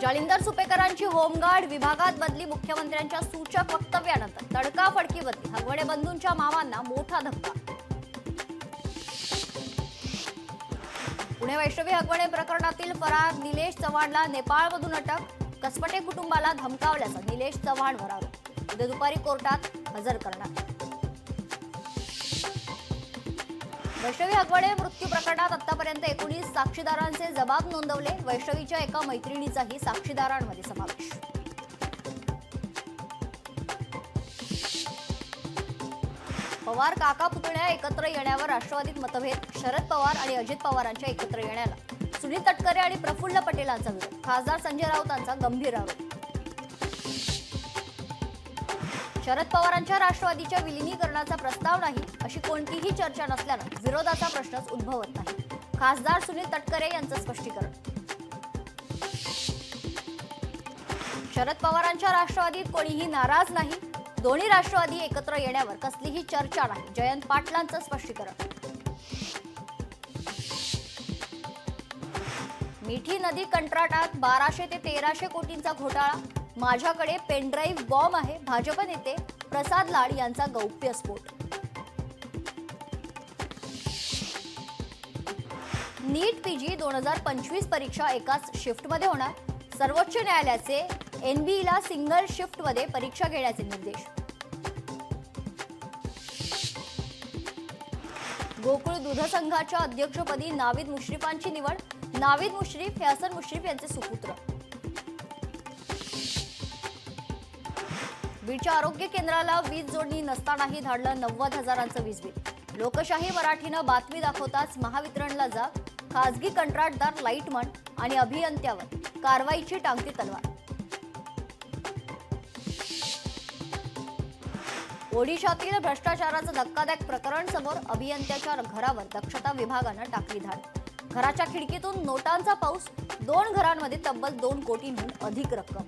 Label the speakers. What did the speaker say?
Speaker 1: Jalinder सुपेकरांची home guard विभागात बदली, मुख्यमंत्र्यांच्या सूचक वक्तव्यानंतर तडकाफडकी बदली, हगवणे बंधूंच्या मामांना मोठा धक्का। पुणे वैष्णवी हगवणे प्रकरणातील फरार निलेश चव्हाणला नेपाळमधून अटक, कसपटे कुटुंबाला धमकावल्याचा निलेश चव्हाणवर आरोप, उद्या दुपारी कोर्टात हजर करणार। वैष्णवी हगवणे मृत्यू प्रकरणात आतापर्यंत 19 साक्षीदारांचे जबाब नोंदवले, वैष्णवीच्या एका मैत्रिणीचाही साक्षीदारांमध्ये समावेश। पवार काका पुतण्या एकत्र येण्यावर राष्ट्रवादीत मतभेद, शरद पवार आणि अजित पवारांच्या एकत्र येण्याला सुनील तटकरे आणि प्रफुल्ल पटेलांचा विरोध, खासदार संजय राऊतांचा गंभीर आरोप। शरद पवारांच्या राष्ट्रवादीच्या विलीनीकरणाचा प्रस्ताव नाही अशी कोणतीही चर्चा नसल्यानं विरोधाचा प्रश्नच उद्भवत नाही, खासदार सुनील तटकरे यांचं स्पष्टीकरण। शरद पवारांच्या राष्ट्रवादीत कोणीही नाराज नाही, दोन्ही राष्ट्रवादी एकत्र येण्यावर कसलीही चर्चा नाही, जयंत पाटलांचं स्पष्टीकरण। मिठी नदी कंत्राटात 1200 ते 1300 कोटींचा घोटाळा, माझ्याकडे पेनड्राईव्ह बॉम्ब आहे, भाजप नेते प्रसाद लाड यांचा गौप्यस्फोट। नीट पीजी 2025 परीक्षा एकाच शिफ्टमध्ये होणार, सर्वोच्च न्यायालयाचे एनबीला सिंगल शिफ्टमध्ये परीक्षा घेण्याचे निर्देश। गोकुळ दूध संघाच्या अध्यक्षपदी नावीद मुश्रीफांची निवड, नावीद मुश्रीफ हे हसन मुश्रीफ यांचे सुपुत्र। बीडच्या आरोग्य केंद्राला वीज जोडणी नसतानाही धाडलं 90,000चं वीज बिल, लोकशाही मराठीनं बातमी दाखवताच महावितरणला जाग, खासगी कंत्राटदार लाईटमन आणि अभियंत्यावर कारवाईची टांगती तलवार। ओडिशातील भ्रष्टाचाराचं धक्कादायक प्रकरण समोर, अभियंत्याच्या घरावर दक्षता विभागानं टाकली धाड, घराच्या खिडकीतून नोटांचा पाऊस, 2 घरांमध्ये तब्बल 2 कोटींहून अधिक रक्कम।